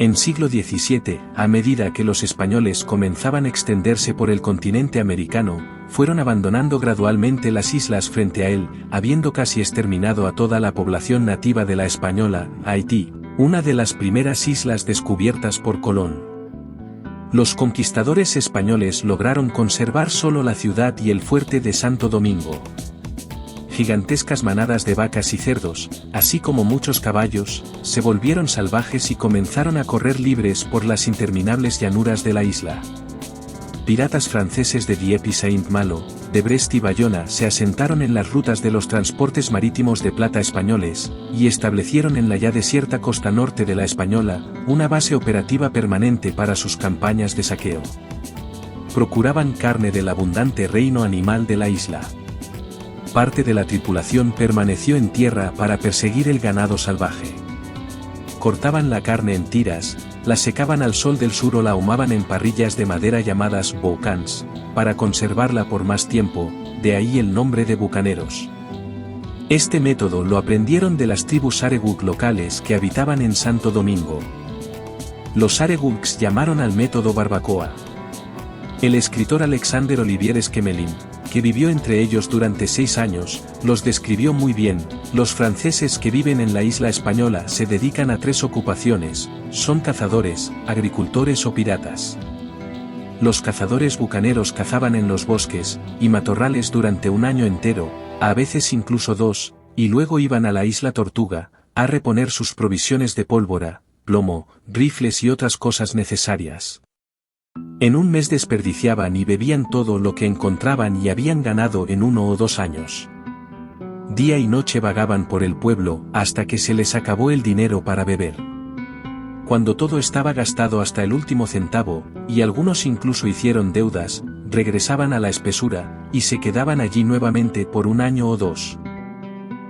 En siglo XVII, a medida que los españoles comenzaban a extenderse por el continente americano, fueron abandonando gradualmente las islas frente a él, habiendo casi exterminado a toda la población nativa de la Española, Haití, una de las primeras islas descubiertas por Colón. Los conquistadores españoles lograron conservar solo la ciudad y el fuerte de Santo Domingo. Gigantescas manadas de vacas y cerdos, así como muchos caballos, se volvieron salvajes y comenzaron a correr libres por las interminables llanuras de la isla. Piratas franceses de Dieppe y Saint-Malo, de Brest y Bayona se asentaron en las rutas de los transportes marítimos de plata españoles, y establecieron en la ya desierta costa norte de la Española, una base operativa permanente para sus campañas de saqueo. Procuraban carne del abundante reino animal de la isla. Parte de la tripulación permaneció en tierra para perseguir el ganado salvaje. Cortaban la carne en tiras, la secaban al sol del sur o la ahumaban en parrillas de madera llamadas boucans, para conservarla por más tiempo, de ahí el nombre de bucaneros. Este método lo aprendieron de las tribus Areguc locales que habitaban en Santo Domingo. Los Aregucs llamaron al método barbacoa. El escritor Alexander Olivier Esquemelin, que vivió entre ellos durante 6 años, los describió muy bien. Los franceses que viven en la isla española se dedican a 3 ocupaciones, son cazadores, agricultores o piratas. Los cazadores bucaneros cazaban en los bosques y matorrales durante un año entero, a veces incluso 2, y luego iban a la isla Tortuga, a reponer sus provisiones de pólvora, plomo, rifles y otras cosas necesarias. En un mes desperdiciaban y bebían todo lo que encontraban y habían ganado en 1 o 2 años. Día y noche vagaban por el pueblo hasta que se les acabó el dinero para beber. Cuando todo estaba gastado hasta el último centavo, y algunos incluso hicieron deudas, regresaban a la espesura, y se quedaban allí nuevamente por 1 año o 2.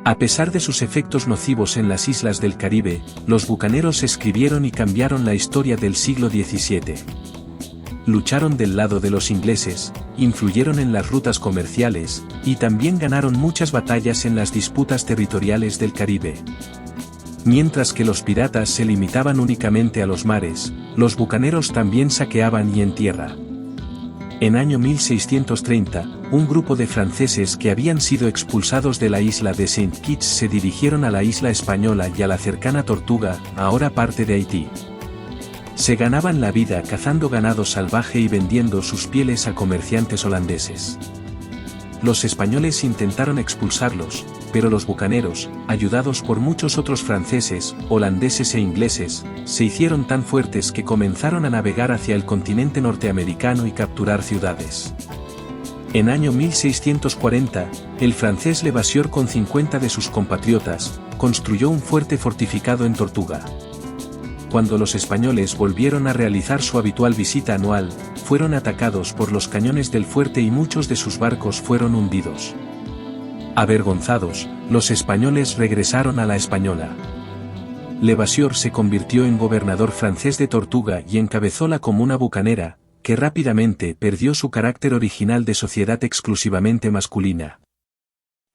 A pesar de sus efectos nocivos en las islas del Caribe, los bucaneros escribieron y cambiaron la historia del siglo XVII. Lucharon del lado de los ingleses, influyeron en las rutas comerciales, y también ganaron muchas batallas en las disputas territoriales del Caribe. Mientras que los piratas se limitaban únicamente a los mares, los bucaneros también saqueaban y en tierra. En año 1630, un grupo de franceses que habían sido expulsados de la isla de Saint Kitts se dirigieron a la isla española y a la cercana Tortuga, ahora parte de Haití. Se ganaban la vida cazando ganado salvaje y vendiendo sus pieles a comerciantes holandeses. Los españoles intentaron expulsarlos, pero los bucaneros, ayudados por muchos otros franceses, holandeses e ingleses, se hicieron tan fuertes que comenzaron a navegar hacia el continente norteamericano y capturar ciudades. En año 1640, el francés Levasseur con 50 de sus compatriotas, construyó un fuerte fortificado en Tortuga. Cuando los españoles volvieron a realizar su habitual visita anual, fueron atacados por los cañones del fuerte y muchos de sus barcos fueron hundidos. Avergonzados, los españoles regresaron a la Española. Levasseur se convirtió en gobernador francés de Tortuga y encabezó la comuna bucanera, que rápidamente perdió su carácter original de sociedad exclusivamente masculina.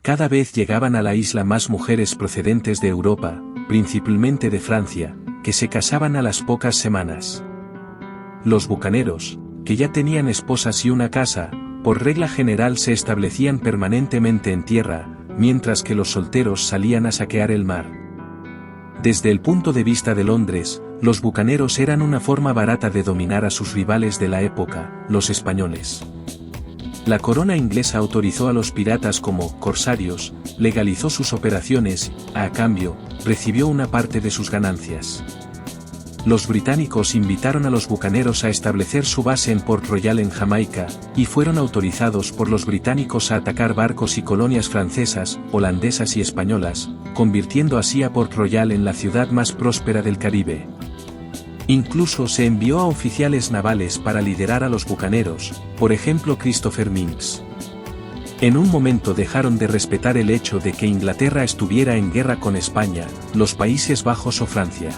Cada vez llegaban a la isla más mujeres procedentes de Europa, principalmente de Francia, que se casaban a las pocas semanas. Los bucaneros, que ya tenían esposas y una casa, por regla general se establecían permanentemente en tierra, mientras que los solteros salían a saquear el mar. Desde el punto de vista de Londres, los bucaneros eran una forma barata de dominar a sus rivales de la época, los españoles. La corona inglesa autorizó a los piratas como corsarios, legalizó sus operaciones, a cambio, recibió una parte de sus ganancias. Los británicos invitaron a los bucaneros a establecer su base en Port Royal en Jamaica, y fueron autorizados por los británicos a atacar barcos y colonias francesas, holandesas y españolas, convirtiendo así a Port Royal en la ciudad más próspera del Caribe. Incluso se envió a oficiales navales para liderar a los bucaneros, por ejemplo Christopher Minks. En un momento dejaron de respetar el hecho de que Inglaterra estuviera en guerra con España, los Países Bajos o Francia.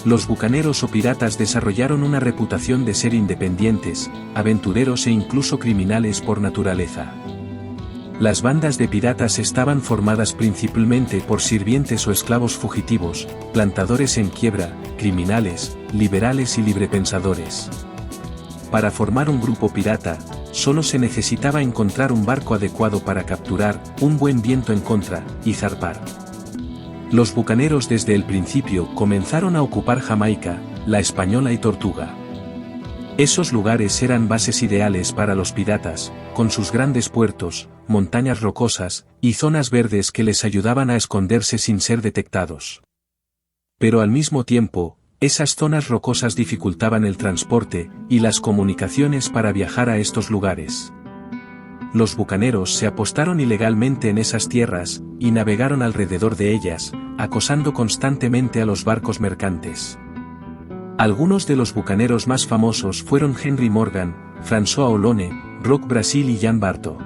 Los bucaneros o piratas desarrollaron una reputación de ser independientes, aventureros e incluso criminales por naturaleza. Las bandas de piratas estaban formadas principalmente por sirvientes o esclavos fugitivos, plantadores en quiebra, criminales, liberales y librepensadores. Para formar un grupo pirata, solo se necesitaba encontrar un barco adecuado para capturar, un buen viento en contra, y zarpar. Los bucaneros desde el principio comenzaron a ocupar Jamaica, La Española y Tortuga. Esos lugares eran bases ideales para los piratas, con sus grandes puertos, montañas rocosas, y zonas verdes que les ayudaban a esconderse sin ser detectados. Pero al mismo tiempo, esas zonas rocosas dificultaban el transporte y las comunicaciones para viajar a estos lugares. Los bucaneros se apostaron ilegalmente en esas tierras, y navegaron alrededor de ellas, acosando constantemente a los barcos mercantes. Algunos de los bucaneros más famosos fueron Henry Morgan, François Olone, Roch Brasil y Jean Barto.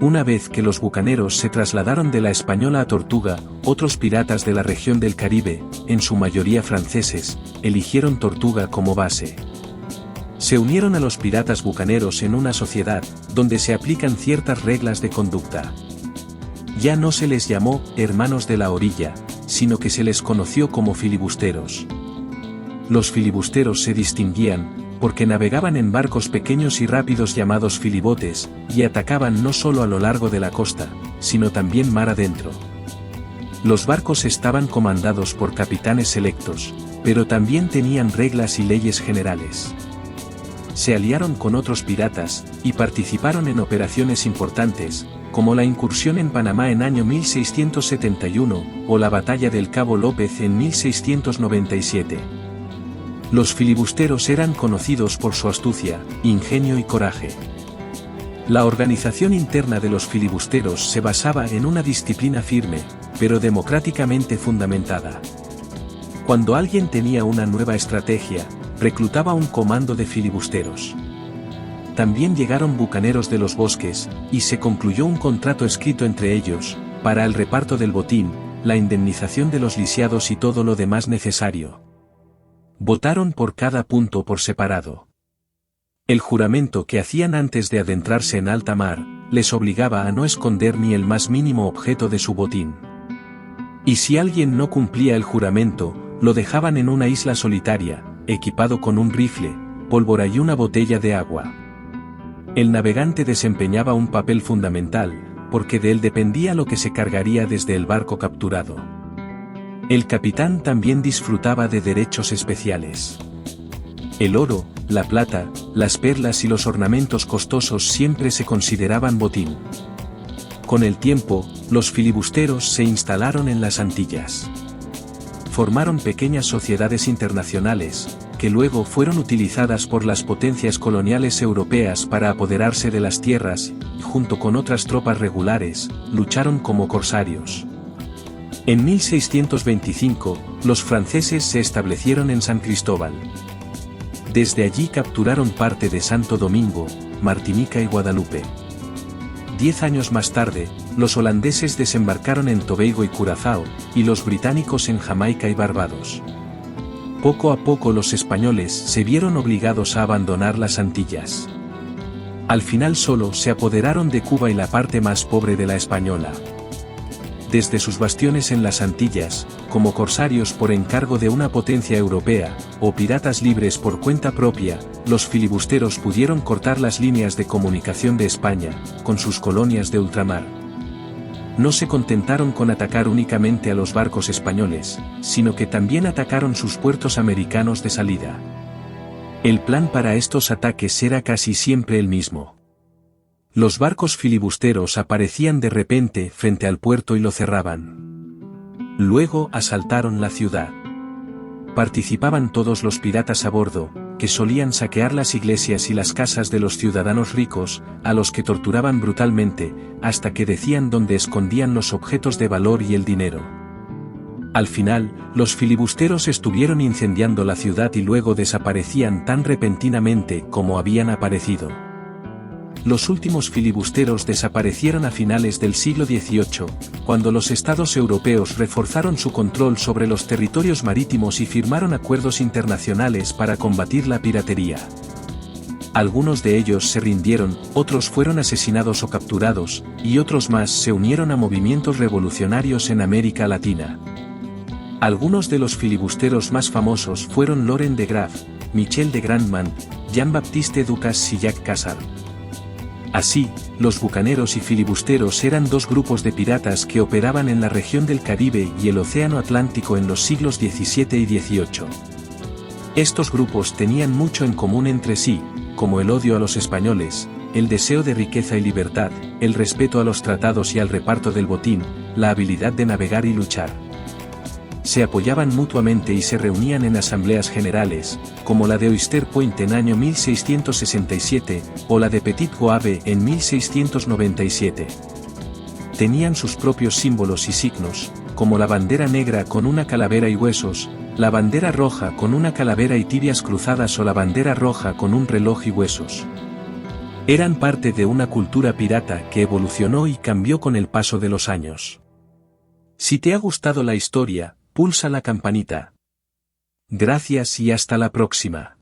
Una vez que los bucaneros se trasladaron de La Española a Tortuga, otros piratas de la región del Caribe, en su mayoría franceses, eligieron Tortuga como base. Se unieron a los piratas bucaneros en una sociedad, donde se aplican ciertas reglas de conducta. Ya no se les llamó hermanos de la orilla, sino que se les conoció como filibusteros. Los filibusteros se distinguían, porque navegaban en barcos pequeños y rápidos llamados filibotes, y atacaban no solo a lo largo de la costa, sino también mar adentro. Los barcos estaban comandados por capitanes selectos, pero también tenían reglas y leyes generales. Se aliaron con otros piratas, y participaron en operaciones importantes, como la incursión en Panamá en año 1671, o la batalla del Cabo López en 1697. Los filibusteros eran conocidos por su astucia, ingenio y coraje. La organización interna de los filibusteros se basaba en una disciplina firme, pero democráticamente fundamentada. Cuando alguien tenía una nueva estrategia, reclutaba un comando de filibusteros. También llegaron bucaneros de los bosques, y se concluyó un contrato escrito entre ellos, para el reparto del botín, la indemnización de los lisiados y todo lo demás necesario. Votaron por cada punto por separado. El juramento que hacían antes de adentrarse en alta mar, les obligaba a no esconder ni el más mínimo objeto de su botín. Y si alguien no cumplía el juramento, lo dejaban en una isla solitaria, equipado con un rifle, pólvora y una botella de agua. El navegante desempeñaba un papel fundamental, porque de él dependía lo que se cargaría desde el barco capturado. El capitán también disfrutaba de derechos especiales. El oro, la plata, las perlas y los ornamentos costosos siempre se consideraban botín. Con el tiempo, los filibusteros se instalaron en las Antillas. Formaron pequeñas sociedades internacionales, que luego fueron utilizadas por las potencias coloniales europeas para apoderarse de las tierras, y junto con otras tropas regulares, lucharon como corsarios. En 1625, los franceses se establecieron en San Cristóbal. Desde allí capturaron parte de Santo Domingo, Martinica y Guadalupe. 10 años más tarde, los holandeses desembarcaron en Tobago y Curazao, y los británicos en Jamaica y Barbados. Poco a poco los españoles se vieron obligados a abandonar las Antillas. Al final solo se apoderaron de Cuba y la parte más pobre de La Española. Desde sus bastiones en las Antillas, como corsarios por encargo de una potencia europea, o piratas libres por cuenta propia, los filibusteros pudieron cortar las líneas de comunicación de España, con sus colonias de ultramar. No se contentaron con atacar únicamente a los barcos españoles, sino que también atacaron sus puertos americanos de salida. El plan para estos ataques era casi siempre el mismo. Los barcos filibusteros aparecían de repente frente al puerto y lo cerraban. Luego asaltaron la ciudad. Participaban todos los piratas a bordo, que solían saquear las iglesias y las casas de los ciudadanos ricos, a los que torturaban brutalmente, hasta que decían dónde escondían los objetos de valor y el dinero. Al final, los filibusteros estuvieron incendiando la ciudad y luego desaparecían tan repentinamente como habían aparecido. Los últimos filibusteros desaparecieron a finales del siglo XVIII, cuando los estados europeos reforzaron su control sobre los territorios marítimos y firmaron acuerdos internacionales para combatir la piratería. Algunos de ellos se rindieron, otros fueron asesinados o capturados, y otros más se unieron a movimientos revolucionarios en América Latina. Algunos de los filibusteros más famosos fueron Laurent de Graaf, Michel de Grandmont, Jean-Baptiste Ducasse y Jacques Cassard. Así, los bucaneros y filibusteros eran dos grupos de piratas que operaban en la región del Caribe y el Océano Atlántico en los siglos XVII y XVIII. Estos grupos tenían mucho en común entre sí, como el odio a los españoles, el deseo de riqueza y libertad, el respeto a los tratados y al reparto del botín, la habilidad de navegar y luchar. Se apoyaban mutuamente y se reunían en asambleas generales, como la de Oyster Point en año 1667, o la de Petit Goave en 1697. Tenían sus propios símbolos y signos, como la bandera negra con una calavera y huesos, la bandera roja con una calavera y tibias cruzadas o la bandera roja con un reloj y huesos. Eran parte de una cultura pirata que evolucionó y cambió con el paso de los años. Si te ha gustado la historia, pulsa la campanita. Gracias y hasta la próxima.